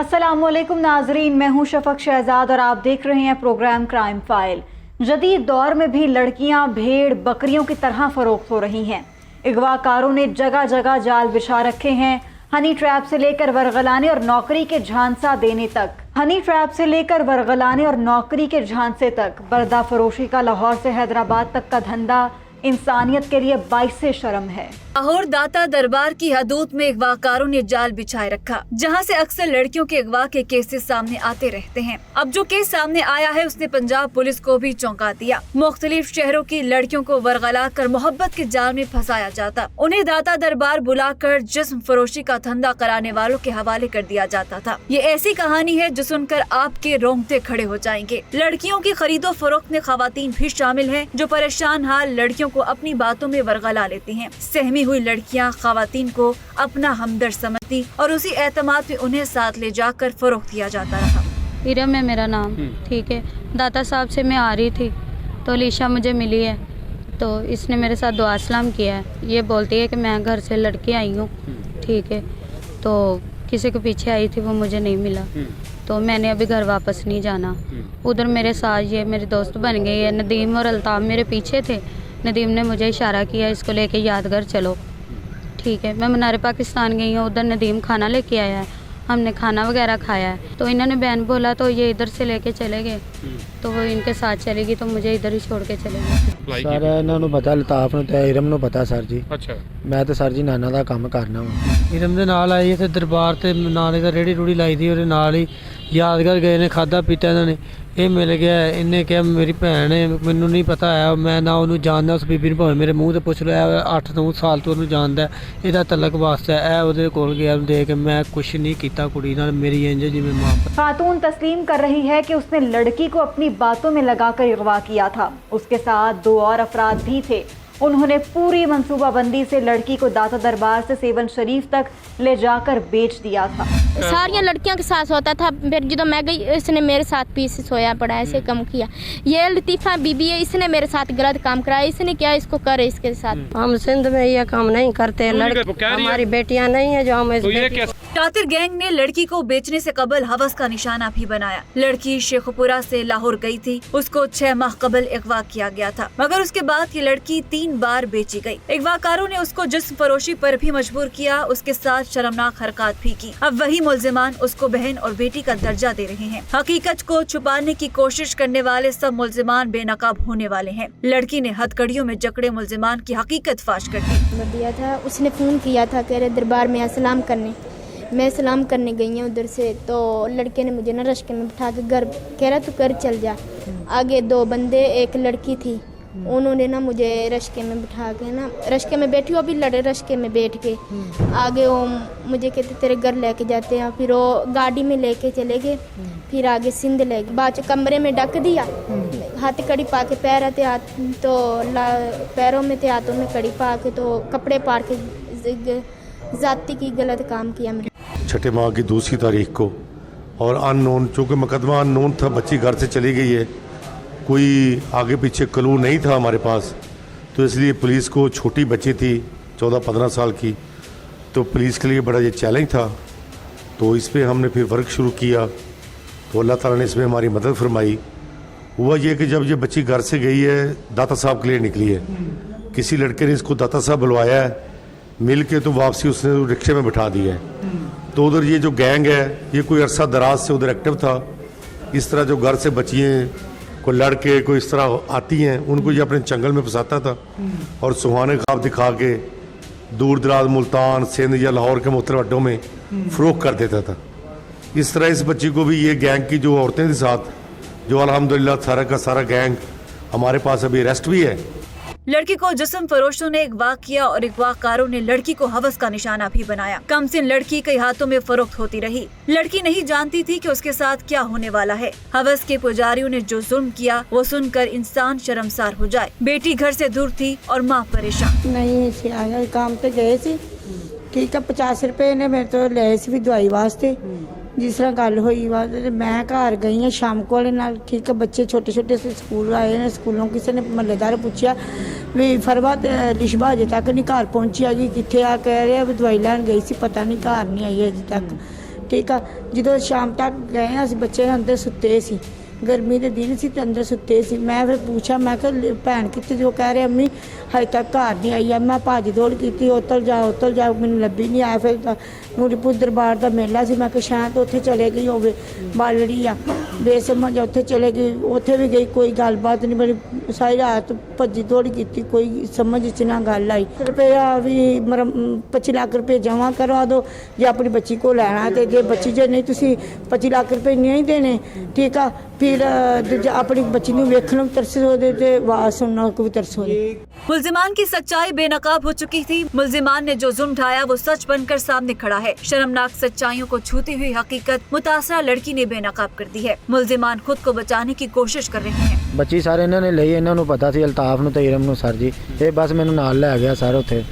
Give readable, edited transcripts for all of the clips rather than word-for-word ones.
अस्सलामुअलैकुम नाजरीन, मैं हूं शफक शहजाद और आप देख रहे हैं प्रोग्राम क्राइम फाइल। जदीद दौर में भी लड़कियां भेड़ बकरियों की तरह फरोख्त हो रही हैं। अगवाकारों ने जगह जगह जाल बिछा रखे हैं। हनी ट्रैप से लेकर वरगलाने और नौकरी के झांसा देने तक बर्दा फरोशी का लाहौर से हैदराबाद तक का धंधा इंसानियत के लिए बाइस शर्म है। लाहौर दाता दरबार की हदूद में अगवाकारों ने जाल बिछाए रखा, जहां से अक्सर लड़कियों के अगवा के केसेस सामने आते रहते हैं। अब जो केस सामने आया है उसने पंजाब पुलिस को भी चौंका दिया। मुख्तलिफ शहरों की लड़कियों को वरगला कर मोहब्बत के जाल में फंसाया जाता, उन्हें दाता दरबार बुलाकर जिस्म फरोशी का धंधा कराने वालों के हवाले कर दिया जाता था। ये ऐसी कहानी है जो सुनकर आपके रोंगटे खड़े हो जाएंगे। लड़कियों की खरीदो फरोख्त में खवातीन भी शामिल है, जो परेशान हाल लड़कियों को अपनी बातों में वरगला लेती हैं। सहमी हुई लड़कियां खवातीन को अपना हमदर्द समझती और उसी एतमाद में उन्हें साथ ले जाकर फरोख्त किया जाता रहा। इरम है मेरा नाम, ठीक है। दाता साहब से मैं आ रही थी तो अलीशा मुझे मिली है, तो इसने मेरे साथ दुआ सलाम किया है। ये बोलती है कि मैं घर से लड़की आई हूँ, ठीक है। तो किसी के पीछे आई थी, वो मुझे नहीं मिला, तो मैंने अभी घर वापस नहीं जाना। उधर मेरे साथ ये मेरे दोस्त बन गए हैं, नदीम और अल्ताफ़ मेरे पीछे थे। नदीम ने मुझे इशारा किया इसको लेके यादगार चलो, ठीक है। मैं मनारे पाकिस्तान गई हूँ, उधर नदीम खाना लेके आया है, हमने खाना वगैरह खाया है। तो इन्होंने बहन बोला तो ये इधर से लेके चले गए, तो वो इनके साथ चलेगी तो मुझे इधर ही छोड़ के चले गए। सर इन्होंने पता, लताफ ਨੂੰ ਤੇ ਇਰਮ ਨੂੰ ਪਤਾ ਸਰ ਜੀ। ਅੱਛਾ, ਮੈਂ ਤੇ ਸਰ ਜੀ ਨਾਨਾ ਦਾ ਕੰਮ ਕਰਨਾ ਵਾ। ਇਰਮ ਦੇ ਨਾਲ ਆਈ ਤੇ ਦਰਬਾਰ ਤੇ ਨਾਲੇ ਦਾ ਰੇੜੀ ਰੂੜੀ ਲਾਈ ਦੀ, ਉਹਦੇ ਨਾਲ ਹੀ ਯਾਦਗਾਰ ਗਏ ਨੇ, ਖਾਦਾ ਪੀਤਾ ਇਹਨਾਂ ਨੇ। ਇਹ ਮਿਲ ਗਿਆ, ਇਹਨੇ ਕਿਹਾ ਮੇਰੀ ਭੈਣ ਹੈ, ਮੈਨੂੰ ਨਹੀਂ ਪਤਾ ਹੈ, ਮੈਂ ਨਾ ਉਹਨੂੰ ਜਾਣਦਾ। ਉਸ ਬੀਬੀ ਨੂੰ ਭਾਵੇਂ ਮੇਰੇ ਮੂੰਹ ਤੇ ਪੁੱਛ ਲਿਆ, 8-9 ਸਾਲ ਤੋਂ ਉਹਨੂੰ ਜਾਣਦਾ, ਇਹਦਾ ਤਲਕ ਵਾਸਤਾ ਹੈ। ਉਹਦੇ ਕੋਲ ਗਿਆ, ਦੇ ਕੇ ਮੈਂ ਕੁਛ ਨਹੀਂ ਕੀਤਾ ਕੁੜੀ ਨਾਲ, ਮੇਰੀ ਇੰਜ ਜਿਵੇਂ ਮਾਂ। खातून तस्लीम कर रही है कि उसने लड़की को अपनी बातों में लगाकर अगवा किया था। उसके साथ 2 और अफराद भी थे। उन्होंने पूरी मंसूबाबंदी से लड़की को दाता दरबार से सेवन शरीफ तक ले जाकर बेच दिया था। सारियां लड़कियों के साथ होता था, फिर जो मैं गई इसने मेरे साथ पीछे सोया पड़ा, ऐसे कम किया। ये लतीफ़ा बीबी है, इसने मेरे साथ गलत काम कराया। इसने क्या इसको करे इसके साथ। हम सिंध में ये काम नहीं करते, लड़की हमारी बेटियां नहीं है जो हम शातिर गैंग ने लड़की को बेचने से कबल हवस का निशाना भी बनाया। लड़की शेखपुरा से लाहौर गई थी, उसको 6 माह कबल अगवा किया गया था, मगर उसके बाद ये लड़की 3 बार बेची गई। अगवाकारों ने उसको जिस्म फरोशी पर भी मजबूर किया, उसके साथ शर्मनाक हरकत भी की। अब वही मुल्जिमान उसको बहन और बेटी का दर्जा दे रहे हैं। हकीकत को छुपाने की कोशिश करने वाले सब मुल्जिमान बेनकाब होने वाले हैं। लड़की ने हथकड़ियों में जकड़े मुल्जिमान की हकीकत फाश कर दी। दिया था, उसने फोन किया था कह रहे दरबार में सलाम करने। मैं सलाम करने गई हूँ उधर से, तो लड़के ने मुझे ना रश्के में बिठा के घर कह रहा तू घर चल जा। आगे 2 बंदे एक लड़की थी, उन्होंने ना मुझे रश्के में बिठा के ना, रश्के में बैठी अभी लड़े, रश्के में बैठ के आगे वो मुझे कहते तेरे घर लेके जाते हैं। फिर वो गाड़ी में लेके चले गए, फिर आगे सिंध ले गए। बाद कमरे में ढक दिया, हाथ कड़ी पा के पैर आते हाथ तो पैरों में थे, हाथों में कड़ी पा के तो कपड़े पार के जाति की गलत काम किया। मैंने 6 माह की दूसरी तारीख को और अननोन, चूँकि मुकदमा अननोन था, बच्ची घर से चली गई है, कोई आगे पीछे क्लू नहीं था हमारे पास, तो इसलिए पुलिस को, छोटी बच्ची थी 14-15 साल की, तो पुलिस के लिए बड़ा ये चैलेंज था। तो इस पर हमने फिर वर्क शुरू किया, तो अल्लाह ताला ने इसमें हमारी मदद फरमाई। हुआ ये कि जब ये बच्ची घर से गई है, दाता साहब के लिए निकली है, किसी लड़के ने इसको दाता साहब बुलवाया है, मिल के तो वापसी उसने रिक्शे में बिठा दिया है। तो उधर ये जो गैंग है, ये कोई अरसा दराज से उधर एक्टिव था। इस तरह जो घर से बच्चियाँ कोई लड़के कोई इस तरह आती हैं, उनको ये अपने जंगल में फंसाता था और सुहाने ख्वाब दिखा के दूर दराज मुल्तान, सिंध या लाहौर के मुख्तलिफ अड्डों में फ़रोख्त कर देता था। इस तरह इस बच्ची को भी ये गैंग की जो औरतें थी साथ, जो अल्हम्दुलिल्लाह सारा का सारा गैंग हमारे पास अभी अरेस्ट भी है। लड़की को जिस्म फरोशों ने अगवा किया और अगवाकारों ने लड़की को हवस का निशाना भी बनाया। कमसिन लड़की कई हाथों में फरोख्त होती रही। लड़की नहीं जानती थी कि उसके साथ क्या होने वाला है। हवस के पुजारियों ने जो जुल्म किया वो सुनकर इंसान शर्मसार हो जाए। बेटी घर से दूर थी और माँ परेशान। नहीं काम पे गए थे, ठीक है, 50 रुपए ने मेरे तो ले सी भी दवाई वास्ते। जिस तरह गल हुई वा मैं घर गई हाँ शाम को वाले नाल, ठीक है। बच्चे छोटे छोटे से स्कूल आए ने, स्कूलों किसी ने महल्लेदार पूछा भी फरवा लिशबा अजे तक नहीं घर पहुंची, हैगी कितने आ, कह रहे दवाई लैन गई सी, पता नहीं घर नहीं आई अजे तक। ਠੀਕ ਆ। ਜਦੋਂ ਸ਼ਾਮ ਤੱਕ ਗਏ ਅਸੀਂ ਬੱਚੇ ਅੰਦਰ ਸੁੱਤੇ ਸੀ, गर्मी के दिन से अंदर सुते सी। मैं फिर पूछा, मैं भैन कितने, जो कह रहे अम्मी हजे तक घर नहीं आई है। मैं भज दौड़ की उतल जाओ मैंने लभी नहीं आया। फिर नूरीपुर दरबार का मेला से, मैं शायद उत्थे चले गई होवे, बालड़ी आ बेसमझ उत्थे चले गई, उत्थे भी गई, कोई गलबात नहीं बनी। सारी रात भजी दौड़ की, कोई समझ च ना गल आई। रुपया भी 25 लाख रुपये जमा करवा दो जे अपनी बच्ची को लैना, तो जे बच्ची जे नहीं तुसी 25 लाख रुपये नहीं देने, ठीक आ, फिर अपनी बच्ची ਨੂੰ ਵੇਖਣ ਨੂੰ ਤਰਸ ਹੋਦੇ ਤੇ ਆਵਾਜ਼ ਸੁਣਨ को भी तरस होदे। मुल्जिमान की सच्चाई बेनकाब हो चुकी थी। मुल्जिमान ने जो जुर्म ढाया वो सच बनकर सामने खड़ा है। शर्मनाक सच्चाइयों को छूती हुई हकीकत मुतासरा लड़की ने बेनकाब कर दी है। मुल्जिमान खुद को बचाने की कोशिश कर रहे हैं। ਬੱਚੀ ਸਾਰੇ ਇਹਨਾਂ ਨੇ ਲਈ, ਇਹਨਾਂ ਨੂੰ ਪਤਾ ਸੀ ਅਲਤਾਫ ਨੂੰ ਤੇ ਇਰਮ ਨੂੰ ਸਰ ਜੀ। ਇਹ ਬਸ ਮੈਨੂੰ ਨਾਲ ਲੈ ਗਿਆ ਸਰ ਉੱਥੇ।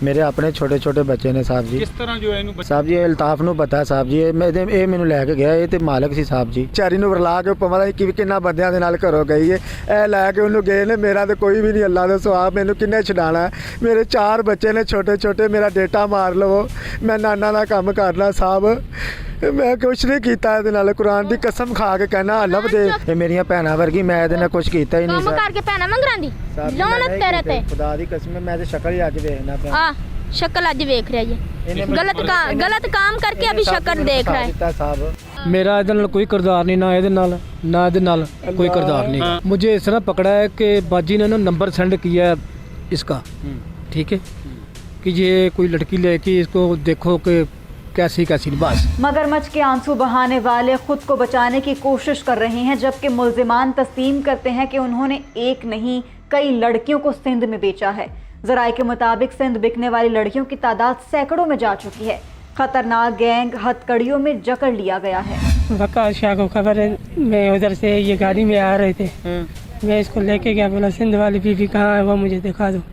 ਮੇਰੇ ਆਪਣੇ ਛੋਟੇ ਛੋਟੇ ਬੱਚੇ ਨੇ ਸਾਹਿਬ ਜੀ। ਕਿਸ ਤਰ੍ਹਾਂ ਜੋ ਇਹਨੂੰ ਸਾਹਿਬ ਜੀ ਅਲਤਾਫ ਨੂੰ ਪਤਾ ਸਾਹਿਬ ਜੀ, ਇਹ ਮੈਨੂੰ ਲੈ ਕੇ ਗਿਆ, ਇਹ ਤੇ ਮਾਲਕ ਸੀ ਸਾਹਿਬ ਜੀ। ਚਾਰੀ ਨੂੰ ਵਰਲਾ ਕੇ ਪਤਾ ਨਹੀਂ ਕਿੰਨਾ ਬੰਦਿਆਂ ਦੇ ਨਾਲ ਘਰੋਂ ਗਈ ਹੈ, ਇਹ ਲੈ ਕੇ ਉਹਨੂੰ ਗਏ ਨੇ। ਮੇਰਾ ਤੇ ਕੋਈ ਵੀ ਨਹੀਂ, ਅੱਲਾ ਦਾ ਸੁਆਬ, ਮੈਨੂੰ ਕਿੰਨੇ ਛਡਾਣਾ। ਮੇਰੇ 4 ਬੱਚੇ ਨੇ ਛੋਟੇ ਛੋਟੇ, ਮੇਰਾ ਡੇਟਾ ਮਾਰ ਲਵੋ, ਮੈਂ ਨਾਨਾ ਦਾ ਕੰਮ ਕਰਨਾ ਸਾਹਿਬ। ਮੈਂ ਕੁਛ ਨਹੀਂ ਕੀਤਾ ਇਹਦੇ ਨਾਲ, ਕੁਰਾਨ ਦੀ ਕਸਮ ਖਾ ਕੇ ਕਹਿਣਾ ਲੱਭ ਦੇ। ਇਹ ਮੇਰੀਆਂ ਭੈਣਾਂ ਵਰਗੀ, ਮੈਂ ਇਹਦੇ ਨਾਲ ਕੁਛ ਕੀਤਾ ਹੀ ਨਹੀਂ। ਕੰਮ ਕਰਕੇ ਭੈਣਾਂ ਮੰਗਰਾਂਦੀ ਲਾਉਣ ਤੇਰੇ ਤੇ ਖੁਦਾ ਦੀ ਕਸਮ, ਮੈਂ ਤੇ ਸ਼ਕਲ ਹੀ ਅੱਜ ਵੇਖਣਾ ਪਿਆ। ਆ शक्ल अज देख रहा है, गलत काम करके अभी शक्ल देख रहा है। मेरा ਇਹਦੇ ਨਾਲ कोई किरदार नहीं, ना ਇਹਦੇ ਨਾਲ कोई किरदार नहीं। मुझे इस तरह पकड़ा है कि बाजी ने ना नंबर सेंड किया है इसका, ठीक है, कि ये कोई लड़की लेके इसको देखो कि कैसी बस। मगरमच्छ के आंसू बहाने वाले खुद को बचाने की कोशिश कर रहे हैं, जबकि मुल्जिमान तस्लीम करते हैं कि उन्होंने एक नहीं कई लड़कियों को सिंध में बेचा है। जराये के मुताबिक सिंध बिकने वाली लड़कियों की तादाद सैकड़ों में जा चुकी है। खतरनाक गैंग हथकड़ियों में जकड़ लिया गया है। वकास शाह को खबर है, मैं उधर से ये गाड़ी में आ रहे थे, मैं इसको लेके गया, बोला सिंध वाली बीवी कहाँ है वो मुझे दिखा दो।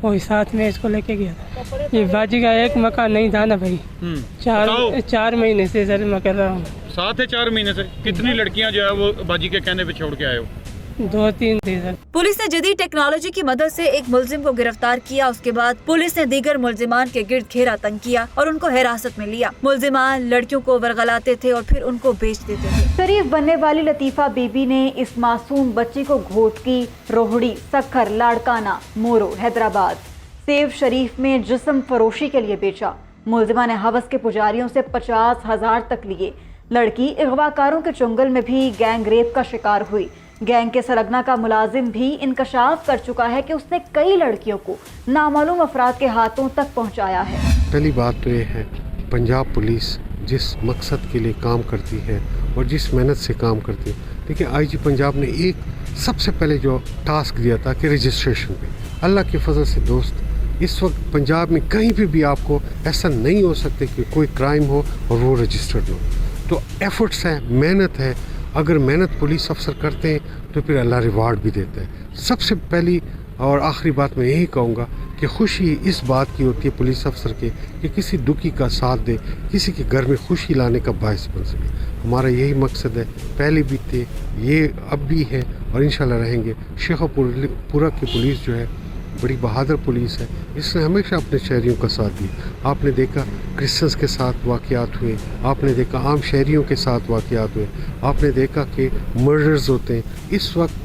वो साथ में इसको लेके गया था। ये बाजी का एक मकान नहीं था ना भाई, 4 महीने से सर मैं कर रहा हूँ। साथ है 4 महीने से। कितनी लड़कियां जो है वो बाजी के कहने पे छोड़ के आए हो? 2-3 थे सर। पुलिस ने जदीद टेक्नोलॉजी की मदद से एक मुल्जिम को गिरफ्तार किया। उसके बाद पुलिस ने दीगर मुल्जिमान के गिर्द घेरा तंग किया और उनको हिरासत में लिया। मुल्जिमान लड़कियों को वरगलाते थे और फिर उनको बेच देते थे। शरीफ बनने वाली लतीफ़ा बीबी ने इस मासूम बच्ची को घोटकी, रोहड़ी, सक्खर, लाड़काना, मोरो, हैदराबाद, सेव शरीफ में जिस्म फरोशी के लिए बेचा। मुल्जिमा ने हवस के पुजारियों से 50,000 तक लिए। लड़की अगवाकारों के चुंगल में भी गैंग रेप का शिकार हुई। गैंग के सरगना का मुलाजिम भी इंकशाफ कर चुका है कि उसने कई लड़कियों को नामालूम अफराद के हाथों तक पहुंचाया है। पहली बात तो ये है, पंजाब पुलिस जिस मकसद के लिए काम करती है और जिस मेहनत से काम करती है, देखिए आईजी पंजाब ने एक सबसे पहले जो टास्क दिया था कि रजिस्ट्रेशन पे, अल्लाह के फजल से दोस्त इस वक्त पंजाब में कहीं भी आपको ऐसा नहीं हो सकते कि कोई क्राइम हो और वो रजिस्टर्ड हो। तो एफर्ट्स है, मेहनत है। अगर मेहनत पुलिस अफसर करते हैं तो फिर अल्लाह रिवार्ड भी देता है। सबसे पहली और आखिरी बात मैं यही कहूँगा कि खुशी इस बात की होती है पुलिस अफसर के कि किसी दुखी का साथ दे, किसी के घर में खुशी लाने का बायस बन सके। हमारा यही मकसद है, पहले भी थे, ये अब भी है और इंशाल्लाह रहेंगे। शेखपुरा की पुलिस जो है बड़ी बहादुर पुलिस है, इसने हमेशा अपने शहरियों का साथ दिया। आपने देखा क्रिश्चियंस के साथ वाक़यात हुए, आपने देखा आम शहरियों के साथ वाक़यात हुए, आपने देखा कि मर्डर्स होते हैं इस वक्त,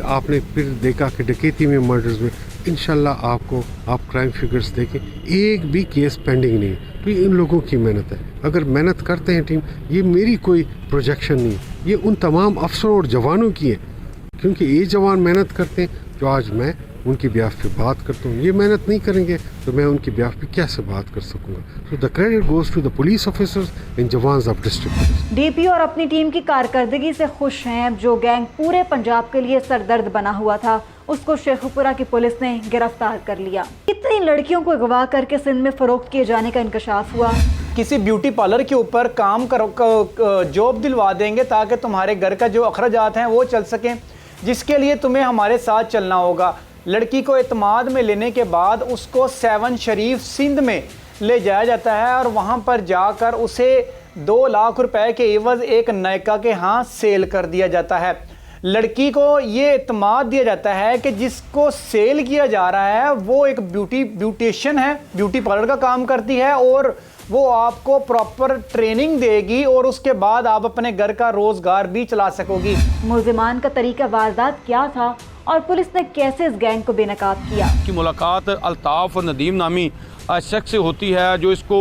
आपने फिर देखा कि डकैती में मर्डर्स हुए। इंशाल्लाह आप क्राइम फिगर्स देखें, एक भी केस पेंडिंग नहीं है। तो ये इन लोगों की मेहनत है। अगर मेहनत करते हैं टीम, ये मेरी कोई प्रोजेक्शन नहीं है, ये उन तमाम अफसरों और जवानों की है, क्योंकि ये जवान मेहनत करते हैं जो आज मैं उनकी ब्याह पे बात करता हूँ। ये मेहनत नहीं करेंगे तो मैं उनकी ब्याह पे कैसे बात कर सकूँगा। So the credit goes to the police officers and jawans of district police. DP और अपनी टीम की कारकर्दगी से खुश हैं। जो गैंग पूरे पंजाब के लिए सरदर्द बना हुआ था, उसको शेखपुरा की पुलिस ने गिरफ्तार कर लिया। कितनी लड़कियों को अगवा करके सिंध में फरोख्त किए जाने का इंकशाफ हुआ। किसी ब्यूटी पार्लर के ऊपर काम जॉब दिलवा देंगे ताकि तुम्हारे घर का जो अखराजात हैं वो चल सकें, जिसके लिए तुम्हें हमारे साथ चलना होगा। लड़की को एतमाद में लेने के बाद उसको 7 शरीफ सिंध में ले जाया जाता है और वहाँ पर जाकर उसे 2 लाख रुपए के एवज एक नायका के यहाँ सेल कर दिया जाता है। लड़की को ये एतमाद दिया जाता है कि जिसको सेल किया जा रहा है वो एक ब्यूटिशियन है, ब्यूटी पार्लर का काम करती है और वो आपको प्रॉपर ट्रेनिंग देगी और उसके बाद आप अपने घर का रोजगार भी चला सकोगी। मुल्जिमान का तरीका वारदात क्या था और पुलिस ने कैसे इस गैंग को बेनकाब किया? की मुलाकात अल्ताफ़ नदीम नामी शख्स से होती है, जो इसको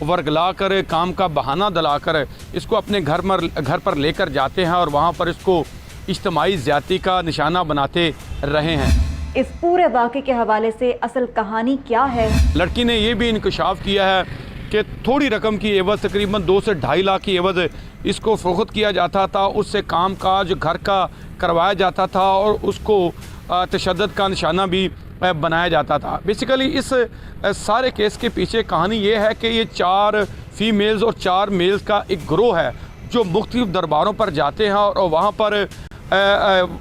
वर्गला कर, काम का बहाना दिलाकर इसको अपने घर पर लेकर जाते हैं और वहाँ पर इसको इज्तिमाई ज़्यादती का निशाना बनाते रहे हैं। इस पूरे वाक़े के हवाले से असल कहानी क्या है? लड़की ने ये भी इंकशाफ किया है कि थोड़ी रकम की एवज़, तकरीबन 2 से 2.5 लाख की एवज़ इसको फ़रोख्त किया जाता था, उससे काम काज घर का करवाया जाता था और उसको तशद्दुद का निशाना भी बनाया जाता था। बेसिकली इस सारे केस के पीछे कहानी ये है कि ये 4 फीमेल्स और 4 मेल्स का एक ग्रोह है जो मुख्तलिफ दरबारों पर जाते हैं और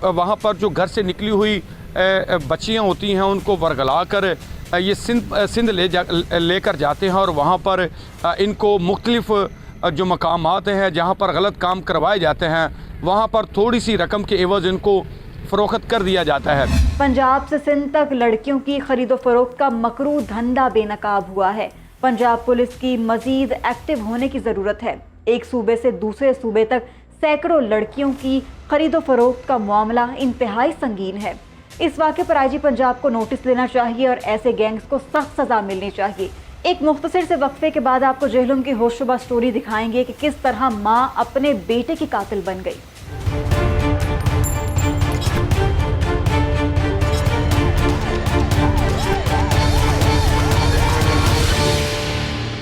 वहाँ पर जो घर से निकली हुई बच्चियाँ होती हैं उनको वर्गला कर ये सिंध लेकर जाते हैं और वहाँ पर इनको मुख्तलिफ जो मकामात हैं जहाँ पर गलत काम करवाए जाते हैं वहाँ पर थोड़ी सी रकम के एवज़ इनको फ़रोख्त कर दिया जाता है। पंजाब से सिंध तक लड़कियों की खरीदो फरोख्त का मकरू धंधा बेनकाब हुआ है। पंजाब पुलिस की मजीद एक्टिव होने की ज़रूरत है। एक सूबे से दूसरे सूबे तक सैकड़ों लड़कियों की खरीदो फरोख्त का मामला इंतहाई संगीन है। इस वाक़े पर आईजी पंजाब को नोटिस लेना चाहिए और ऐसे गैंग्स को सख्त सज़ा मिलनी चाहिए। एक मुख्तसर से वक्फे के बाद आपको जेहलुम की होशरुबा स्टोरी दिखाएंगे कि किस तरह माँ अपने बेटे की कातिल बन गई।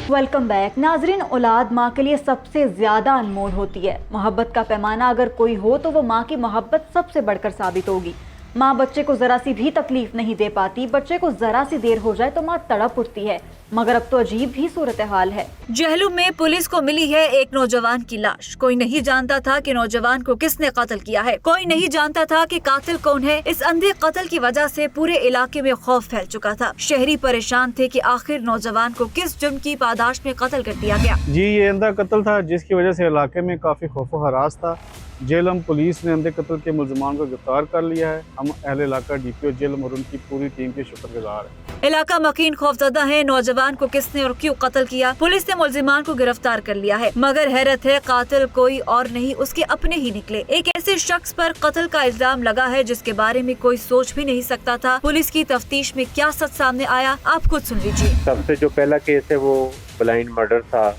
वेलकम बैक नाजरीन। औलाद माँ के लिए सबसे ज़्यादा अनमोल होती है। मोहब्बत का पैमाना अगर कोई हो तो वो माँ की मोहब्बत सबसे बढ़कर साबित होगी। माँ बच्चे को ज़रा सी भी तकलीफ नहीं दे पाती। बच्चे को ज़रा सी देर हो जाए तो माँ तड़प उठती है, मगर अब तो अजीब ही सूरत हाल है। जेहलुम में पुलिस को मिली है एक नौजवान की लाश। कोई नहीं जानता था कि नौजवान को किसने कत्ल किया है, कोई नहीं जानता था कि कातिल कौन है। इस अंधे कत्ल की वजह से पूरे इलाके में खौफ फैल चुका था। शहरी परेशान थे कि आखिर नौजवान को किस जुर्म की पादाश में कत्ल कर दिया गया। जी, ये अंधा कत्ल था जिसकी वजह से इलाके में काफी खौफ हरास था। जेहलम पुलिस ने अंधे कत्ल के मुल्जिमान को गिरफ्तार कर लिया है। हम अहले इलाका डीपीओ जेहलम और उनकी पूरी टीम के शुक्रगुजार हैं। इलाका मकीन खौफजदा है। नौजवान को किसने और क्यों कत्ल किया, पुलिस ने मुल्जिमान को गिरफ्तार कर लिया है, मगर हैरत है कातिल कोई और नहीं उसके अपने ही निकले। एक ऐसे शख्स पर कत्ल का इल्जाम लगा है जिसके बारे में कोई सोच भी नहीं सकता था। पुलिस की तफ्तीश में क्या सच सामने आया आप खुद सुन लीजिए। सबसे जो पहला केस है वो ब्लाइंड मर्डर था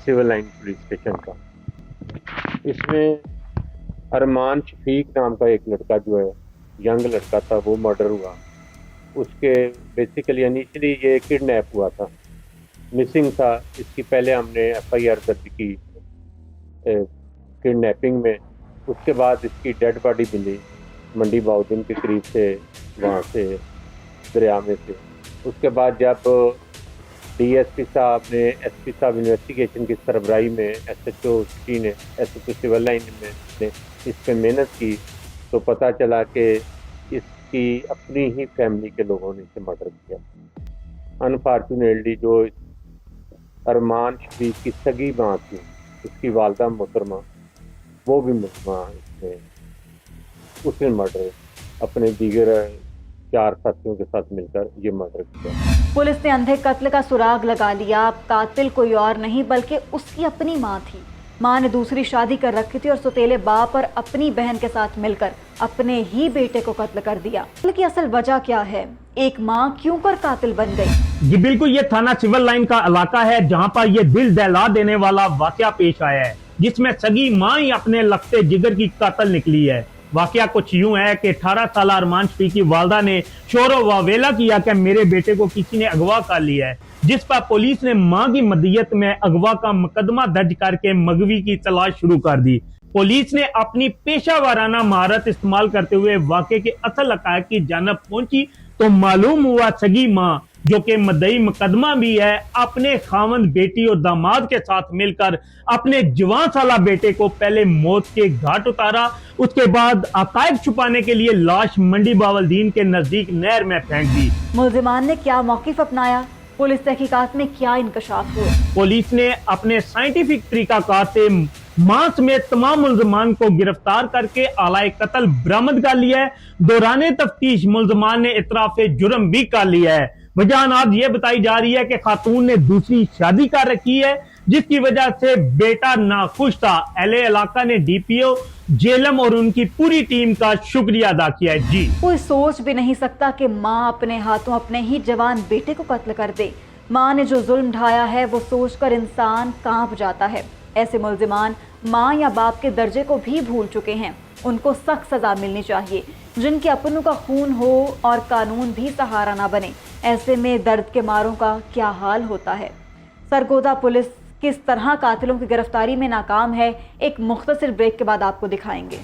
सिविल लाइन पुलिस स्टेशन का। इसमें अरमान शफीक नाम का एक लड़का जो है यंग लड़का था वो मर्डर हुआ। उसके बेसिकली इनिशियली ये किडनैप हुआ था, मिसिंग था। इसकी पहले हमने एफआईआर दर्ज की किडनैपिंग में। उसके बाद इसकी डेड बॉडी मिली मंडी बाउद्दीन के करीब से, वहाँ से दरिया में से। उसके बाद जब डीएसपी साहब ने, एसपी साहब इन्वेस्टिगेशन की सरबराही में, एसएचओ सिटी ने, एसएचओ सिविल लाइन ने इस पर मेहनत की तो पता चला कि इसकी अपनी ही फैमिली के लोगों ने इसे मर्डर किया। अनफॉर्चुनेटली जो अरमान शफीक की सगी माँ थी, उसकी वालदा मोहतरमा, वो भी मुसलमान, उसने मर्डर अपने दीगर 4 साथियों के साथ मिलकर ये मर्डर किया। पुलिस ने अंधे कत्ल का सुराग लगा लिया। अब कातिल कोई और नहीं बल्कि उसकी अपनी माँ थी। माँ ने दूसरी शादी कर रखी थी और सौतेले बाप और अपनी बहन के साथ मिलकर अपने ही बेटे को कत्ल कर दिया। की असल वजह क्या है, एक माँ क्यों कर कातिल बन गई? जी बिल्कुल, ये थाना सिविल लाइन का इलाका है जहाँ पर ये दिल दहला देने वाला वाकया पेश आया है, जिसमें सगी माँ ही अपने लगते जिगर की कातिल निकली है। वाकया कुछ यूं है कि 18 साल अरमान शफीक की वालदा ने शोर वावेला किया कि मेरे बेटे को किसी ने अगवा कर लिया है, जिस पर पुलिस ने मां की मदीयत में अगवा का मुकदमा दर्ज करके मगवी की तलाश शुरू कर दी। पुलिस ने अपनी पेशा वाराना महारत इस्तेमाल करते हुए वाकये के असल हक़ाइक़ की जानब पहुंची तो मालूम हुआ सगी मां, जो कि मदई मुकदमा भी है, अपने खावंद बेटी और दामाद के साथ मिलकर अपने जवान साला बेटे को पहले मौत के घाट उतारा। उसके बाद हक़ाइक़ छुपाने के लिए लाश मंडी बावलदीन के नजदीक नहर में फेंक दी। मुल्जिमान ने क्या मौक़िफ़ अपनाया, पुलिस तहकीकात में क्या इंकशाफ हुआ? पुलिस ने अपने साइंटिफिक तरीकाकार से मां समेत तमाम मुल्जिमान को गिरफ्तार करके आलाए कत्ल बरामद कर लिया है। दौरान तफ्तीश मुल्जिमान ने इतराफ़े जुर्म भी कर लिया है। वजह ये बताई जा रही है कि खातून ने दूसरी शादी कर रखी है, जिसकी वजह से बेटा नाखुश था। एलए इलाका ने डीपीओ जेलम और उनकी पूरी टीम का शुक्रिया अदा किया है। जी, कोई सोच भी नहीं सकता कि माँ अपने हाथों अपने ही जवान बेटे को कत्ल कर दे। माँ ने जो जुल्म ढाया है वो सोचकर इंसान कांप जाता है। ऐसे मुल्जिमान माँ या बाप के दर्जे को भी भूल चुके हैं। उनको सख्त सजा मिलनी चाहिए। जिनके अपनों का खून हो और कानून भी सहारा ना बने, ऐसे में दर्द के मारों का क्या हाल होता है। सरगोदा पुलिस किस तरह कातिलों की गिरफ्तारी में नाकाम है, एक मुख्तसर ब्रेक के बाद आपको दिखाएंगे।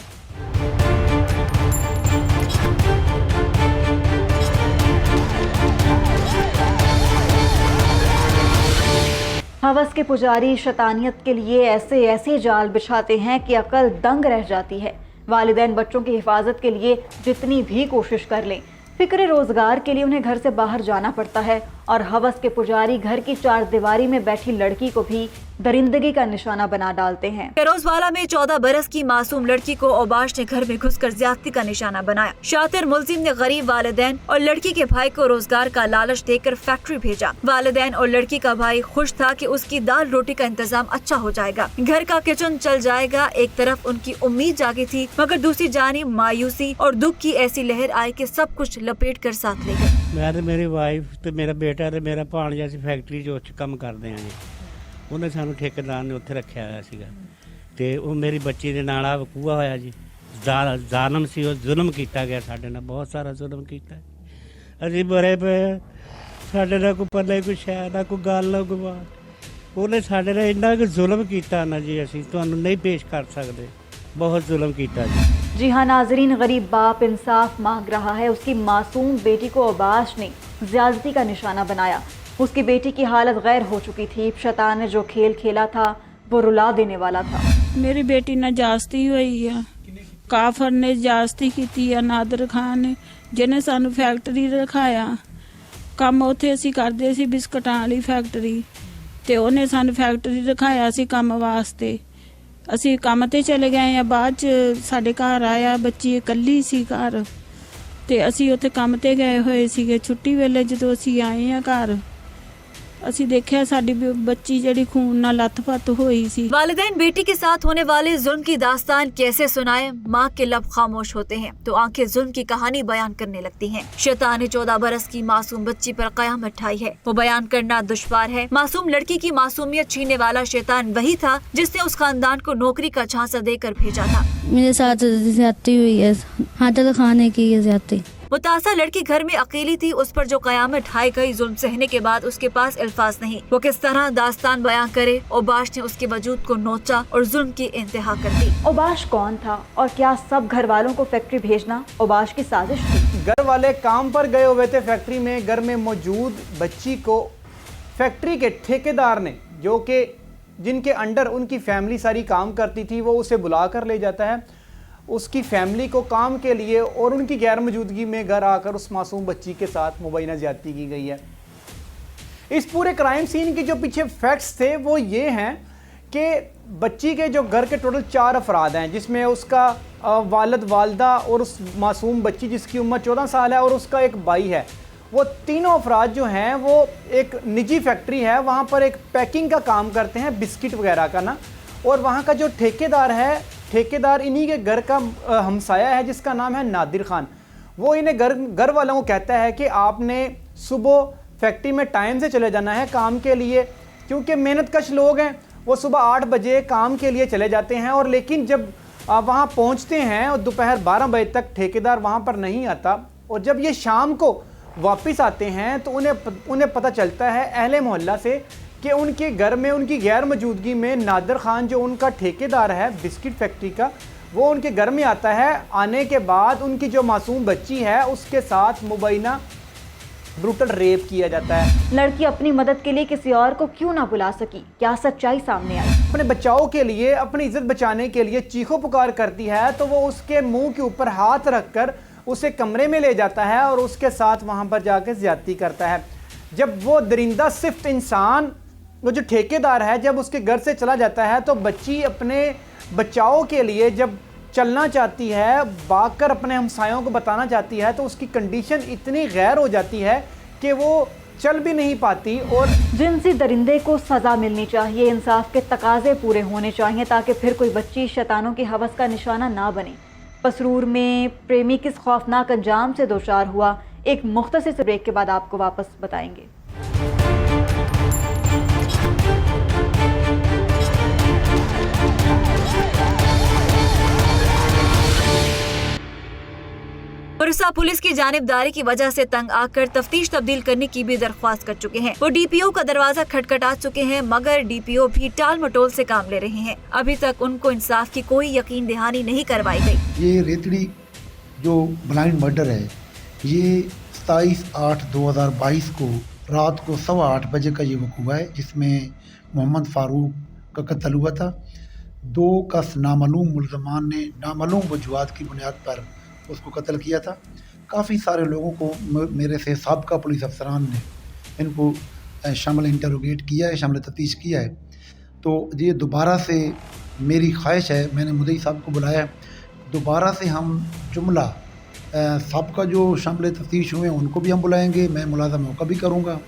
हवस के पुजारी शैतानियत के लिए ऐसे जाल बिछाते हैं कि अकल दंग रह जाती है। वालिदैन बच्चों की हिफाजत के लिए जितनी भी कोशिश कर लें, फिक्र रोजगार के लिए उन्हें घर से बाहर जाना पड़ता है और हवस के पुजारी घर की चारदीवारी में बैठी लड़की को भी दरिंदगी का निशाना बना डालते हैं। फिरोजवाला में 14 बरस की मासूम लड़की को औबाश ने घर में घुसकर ज्यादती का निशाना बनाया। शातिर मुलजिम ने गरीब वालिदैन और लड़की के भाई को रोजगार का लालच देकर फैक्ट्री भेजा। वालिदैन और लड़की का भाई खुश था कि उसकी दाल रोटी का इंतजाम अच्छा हो जाएगा, घर का किचन चल जाएगा। एक तरफ उनकी उम्मीद जागी थी, मगर दूसरी जानिब मायूसी और दुख की ऐसी लहर आई कि सब कुछ लपेट कर साथ ले गए। मैं ਤੇ ਮੇਰੀ ਵਾਈਫ ਤੇ ਮੇਰਾ ਬੇਟਾ ਤੇ ਮੇਰਾ ਭਾਣਜਾ ਅਸੀਂ ਫੈਕਟਰੀ 'ਚ ਉੱਚ ਕੰਮ ਕਰਦੇ ਹਾਂ ਜੀ। ਉਹਨੇ ਸਾਨੂੰ ਠੇਕੇਦਾਰ ਨੇ ਉੱਥੇ ਰੱਖਿਆ ਹੋਇਆ ਸੀਗਾ ਤੇ ਉਹ ਮੇਰੀ ਬੱਚੀ ਦੇ ਨਾਲ ਆ ਵਕੂਆ ਹੋਇਆ ਜੀ। ਜ਼ਾਲਮ ਸੀ, ਉਹ ਜ਼ੁਲਮ ਕੀਤਾ ਗਿਆ ਸਾਡੇ ਨਾਲ, ਬਹੁਤ ਸਾਰਾ ਜ਼ੁਲਮ ਕੀਤਾ। ਅਸੀਂ ਬਰੇ ਪਏ, ਸਾਡੇ ਨਾਲ ਕੋਈ ਪੱਲੇ ਕੋਈ ਸ਼ੈ ਨਾ ਕੋਈ ਗੱਲ ਨਾ ਕੋਈ ਬਾਤ। ਉਹਨੇ ਸਾਡੇ ਨਾਲ ਇੰਨਾ ਕੁ ਜ਼ੁਲਮ ਕੀਤਾ ਨਾ ਜੀ, ਅਸੀਂ ਤੁਹਾਨੂੰ ਨਹੀਂ ਪੇਸ਼ ਕਰ ਸਕਦੇ। बहुत जुल्म कीता जी हाँ नाजरीन, गरीब बाप इंसाफ मांग रहा है। उसकी मासूम बेटी को औबाश ने ज्यादती का निशाना बनाया। उसकी बेटी की हालत गैर हो चुकी थी। शैतान ने जो खेल खेला था वो रुला देने वाला था। मेरी बेटी ने जास्ती हुई है, काफर ने जास्ती की है। नादर खान ने जिन्हें सानू फैक्ट्री रखाया, काम उत्थे असीं करदे सी बिस्कटां वाली फैक्ट्री, ते उन्हें सानू फैक्ट्री रखाया सी काम वास्ते। ਅਸੀਂ ਕੰਮ ਤੇ ਚਲੇ ਗਏ ਆ, ਬਾਅਦ ਚ ਸਾਡੇ ਘਰ ਆਇਆ, ਬੱਚੀ ਇਕੱਲੀ ਸੀ ਘਰ, ਤੇ ਅਸੀਂ ਉੱਥੇ ਕੰਮ ਤੇ ਗਏ ਹੋਏ ਸੀਗੇ। ਛੁੱਟੀ ਵੇਲੇ ਜਦੋਂ ਅਸੀਂ ਆਏ ਆ ਘਰ, ਅਸੀਂ देखा साड़ी बच्ची जड़ी खून ना लथपथ हुई सी। वालिदैन बेटी के साथ होने वाले जुल्म की दास्तान कैसे सुनाए? माँ के लब खामोश होते हैं तो आंखें जुल्म की कहानी बयान करने लगती हैं। शैतान ने 14 बरस की मासूम बच्ची पर कयामत ठाई है, वो बयान करना दुश्वार है। मासूम लड़की की मासूमियत छीनने वाला शैतान वही था जिसने उस खानदान को नौकरी का झांसा देकर भेजा था। मेरे साथ ज्यादती हुई है, हादल खान ने की है ज्यादती। मुतासा लड़की घर में अकेली थी, उस पर जो कयामत ढाई गई जुल्म सहने के बाद उसके पास अल्फाज नहीं। वो किस तरह दास्तान बयां करे। औबाश ने उसके वजूद को नोचा और जुल्म की इंतहा कर दी। औबाश कौन था और क्या सब घर वालों को फैक्ट्री भेजना औबाश की साजिश थी? घर वाले काम पर गए हुए थे फैक्ट्री में। घर में मौजूद बच्ची को फैक्ट्री के ठेकेदार ने, जो कि जिनके अंडर उनकी फैमिली सारी काम करती थी, वो उसे बुला कर ले जाता है उसकी फैमिली को काम के लिए, और उनकी गैर मौजूदगी में घर आकर उस मासूम बच्ची के साथ मुबैना ज्यादती की गई है। इस पूरे क्राइम सीन के जो पीछे फैक्ट्स थे वो ये हैं कि बच्ची के जो घर के टोटल 4 अफराद हैं, जिसमें उसका वालिद, वालदा और उस मासूम बच्ची जिसकी उम्र 14 साल है और उसका एक भाई है। वो तीनों अफराद जो हैं वो एक निजी फैक्ट्री है, वहाँ पर एक पैकिंग का काम करते हैं, बिस्किट वगैरह का ना। और वहाँ का जो ठेकेदार इन्हीं के घर का हमसाया है जिसका नाम है नादिर खान। वो इन्हें घर वालों को कहता है कि आपने सुबह फैक्ट्री में टाइम से चले जाना है काम के लिए, क्योंकि मेहनतकश लोग हैं। वो सुबह 8 बजे काम के लिए चले जाते हैं, और लेकिन जब वहाँ पहुँचते हैं और दोपहर 12 बजे तक ठेकेदार वहाँ पर नहीं आता, और जब ये शाम को वापस आते हैं तो उन्हें पता चलता है अहले मोहल्ला से कि उनके घर में उनकी गैर मौजूदगी में नादिर खान, जो उनका ठेकेदार है बिस्किट फैक्ट्री का, वो उनके घर में आता है। आने के बाद उनकी जो मासूम बच्ची है उसके साथ मुबैना ब्रूटल रेप किया जाता है। लड़की अपनी मदद के लिए किसी और को क्यों ना बुला सकी? क्या सच्चाई सामने आई? अपने बचाव के लिए, अपनी इज्जत बचाने के लिए चीखो पुकार करती है तो वो उसके मुंह के ऊपर हाथ रखकर उसे कमरे में ले जाता है और उसके साथ वहाँ पर जाकर ज्यादती करता है। जब वो दरिंदा सिफ्त इंसान, वो जो ठेकेदार है, जब उसके घर से चला जाता है तो बच्ची अपने बचाव के लिए जब चलना चाहती है, भागकर अपने हमसायों को बताना चाहती है, तो उसकी कंडीशन इतनी गैर हो जाती है कि वो चल भी नहीं पाती। और जिनसी दरिंदे को सजा मिलनी चाहिए, इंसाफ के तकाजे पूरे होने चाहिए ताकि फिर कोई बच्ची शैतानों की हवस का निशाना ना बने। पसरूर में प्रेमी किस खौफनाक अंजाम से दो-चार हुआ, एक मुख्तसर से ब्रेक के बाद आपको वापस बताएंगे। वर्सा पुलिस की जानिबदारी की वजह से तंग आकर तफ्तीश तब्दील करने की भी दरख्वास्त कर चुके हैं। वो डीपीओ का दरवाजा खटखटा चुके हैं, मगर डीपीओ भी टाल मटोल से काम ले रहे हैं। अभी तक उनको इंसाफ की कोई यकीन दहानी नहीं करवाई गई। ये रेतड़ी जो ब्लाइंड मर्डर है, ये 27/8/2022 को रात को 8:15 बजे का ये वक़ूआ है, जिसमें मोहम्मद फारूक का कत्ल हुआ था। 2 कस नामालूम मुल्ज़मान ने नामालूम वजूहात की बुनियाद पर उसको कत्ल किया था। काफ़ी सारे लोगों को मेरे से साबिक़ा पुलिस अफसरान ने इनको शामिल इंटरोगेट किया है, शामिल तफ्तीश किया है। तो ये दोबारा से मेरी ख्वाहिश है, मैंने मुदई साहब को बुलाया है, दोबारा से हम जुमला साबिक़ा जो शामिल तफ्तीश हुए हैं उनको भी हम बुलाएंगे, मैं मुलाज़मों का भी करूँगा।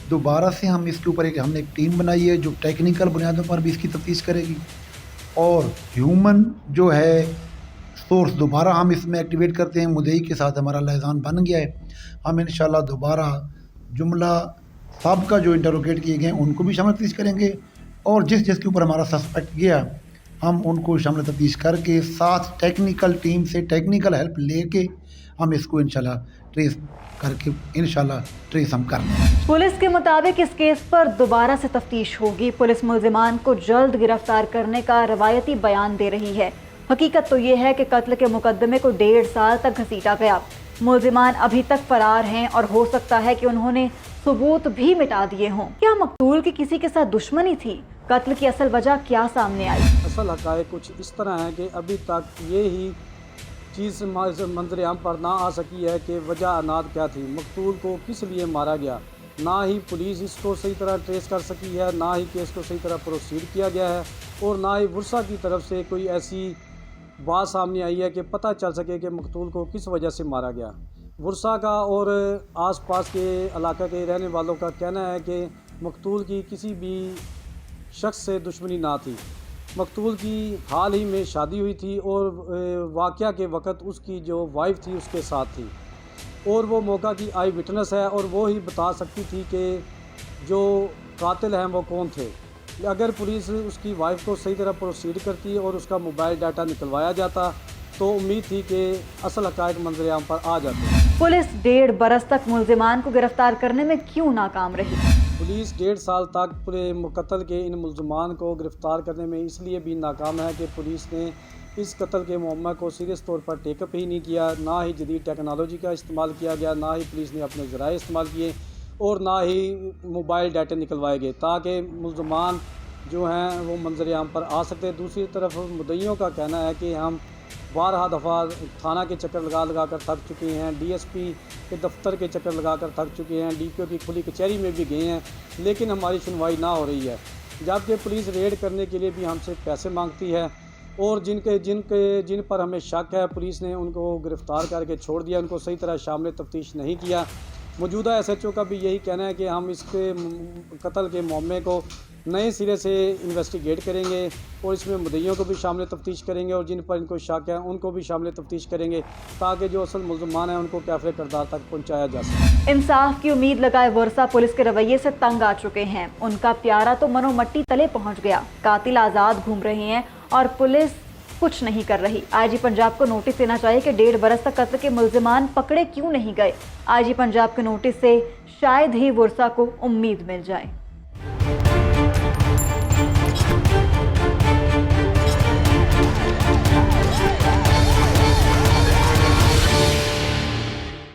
दोबारा से हम इसके ऊपर हमने एक टीम बनाई है जो टेक्निकल बुनियादों पर भी इसकी तफ्तीश करेगी, और ह्यूमन जो है सोर्स दोबारा हम इसमें एक्टिवेट करते हैं। मुदई के साथ हमारा लिहाज़ान बन गया है। हम इंशाल्लाह दोबारा जुमला साबिक़ा जो इंटरोगेट किए गए उनको भी शामिल तफ्तीश करेंगे, और जिसके ऊपर हमारा सस्पेक्ट गया हम उनको शामिल तफ्तीश करके साथ टेक्निकल टीम से टेक्निकल हेल्प लेके हम इसको इंशाल्लाह ट्रेस करके इंशाल्लाह ट्रेस हम कर लेंगे। पुलिस के मुताबिक इस केस पर दोबारा से तफ्तीश होगी। पुलिस मुल्ज़िमान को जल्द गिरफ्तार करने का रवायती बयान दे रही है। हकीकत तो ये है कि कत्ल के मुकदमे को 1.5 साल तक घसीटा गया। मुल्ज़िमान अभी तक फरार हैं और हो सकता है कि उन्होंने सबूत भी मिटा दिए हों। क्या मकतूल की किसी के साथ दुश्मनी थी? कत्ल की असल वजह क्या सामने आई? असल हक़ाइक़ कुछ इस तरह है कि अभी तक ये ही चीज़ मंजर आम पर ना आ सकी है कि वजह अनाद क्या थी, मकतूल को किस लिए मारा गया। ना ही पुलिस इसको सही तरह ट्रेस कर सकी है, ना ही केस को सही तरह प्रोसीड किया गया है, और ना ही वर्सा की तरफ से कोई ऐसी बात सामने आई है कि पता चल सके कि मकतूल को किस वजह से मारा गया। वर्सा का और आसपास के इलाके के रहने वालों का कहना है कि मकतूल की किसी भी शख्स से दुश्मनी ना थी। मकतूल की हाल ही में शादी हुई थी और वाक़या के वक़्त उसकी जो वाइफ थी उसके साथ थी, और वो मौका की आई विटनेस है, और वो ही बता सकती थी कि जो कातिल हैं वो कौन थे। अगर पुलिस उसकी वाइफ को सही तरह प्रोसीड करती और उसका मोबाइल डाटा निकलवाया जाता तो उम्मीद थी कि असल हक़ाइक़ मंजर-ए-आम पर आ जाते। पुलिस 1.5 बरस तक मुल्ज़िमान को गिरफ्तार करने में क्यों नाकाम रही? पुलिस 1.5 साल तक पूरे कत्ल के इन मुल्ज़िमान को गिरफ़्तार करने में इसलिए भी नाकाम है कि पुलिस ने इस कत्ल के मामले को सीरियस तौर पर टेकअप ही नहीं किया, ना ही जदीद टेक्नोलॉजी का इस्तेमाल किया गया, ना ही पुलिस ने अपने ज़राए इस्तेमाल किए, और ना ही मोबाइल डाटा निकलवाए गए ताकि मुल्ज़िमान जो हैं वो मंजर आम पर आ सकते। दूसरी तरफ मुद्दइयों का कहना है कि हम 12 दफ़ा थाना के चक्कर लगा कर थक चुके हैं, DSP के दफ्तर के चक्कर लगा कर थक चुके हैं, DPO की खुली कचहरी में भी गए हैं, लेकिन हमारी सुनवाई ना हो रही है। जबकि पुलिस रेड करने के लिए भी हमसे पैसे मांगती है, और जिन पर हमें शक है पुलिस ने उनको गिरफ़्तार करके छोड़ दिया, उनको सही तरह शामिल तफ्तीश नहीं किया। मौजूदा SHO का भी यही कहना है कि हम इसके कत्ल के मामले को नए सिरे से इन्वेस्टिगेट करेंगे, और इसमें मुद्दइयों को भी शामिल तफ्तीश करेंगे, और जिन पर इनको शक है उनको भी शामिल तफ्तीश करेंगे, ताकि जो असल मुल्ज़िमान हैं उनको कैफ़े किरदार तक पहुँचाया जा सके। इंसाफ की उम्मीद लगाए वर्सा पुलिस के रवैये से तंग आ चुके हैं। उनका प्यारा तो मनो मट्टी तले पहुँच गया। कातिल आज़ाद घूम रहे हैं और पुलिस कुछ नहीं कर रही। IG पंजाब को नोटिस देना चाहिए कि 1.5 बरस तक कत्ल के मुल्ज़िमान पकड़े क्यों नहीं गए। IG पंजाब के नोटिस से शायद ही वर्सा को उम्मीद मिल जाए।